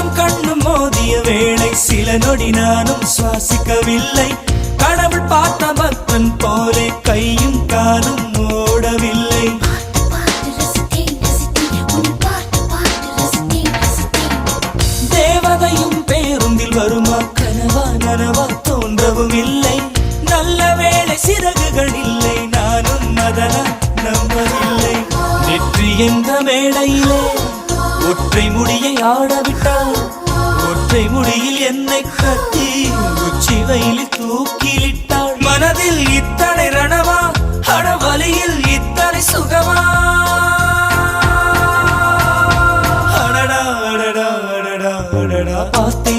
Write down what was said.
கண்ணும் கண்ணும் மோதிய வேளை சில நொடி நானும் சுவாசிக்கவில்லை. கடவுள் பார்த்த பக்தன் போலே கையும் காலும் ஓடவில்லை. தேவதையும் பேருந்தில் வருமா கனவா நனவா தோன்றவும் இல்லை. நல்ல வேளை சிறகுகள் இல்லை, நானும் அதனால் நம்பவில்லை. நெற்றி என்ற மேடையிலே ஒற்றை முடியை ஆடவிட்டாள். ஒற்றை முடியில் என்னை கட்டி உச்சி வயலில் தூக்கிலிட்டாள். மனதில் இத்தனை ரணமா, அடவலியில் இத்தனை சுகமா. அடடா அடடா அடடா அடடா பார்த்தேன்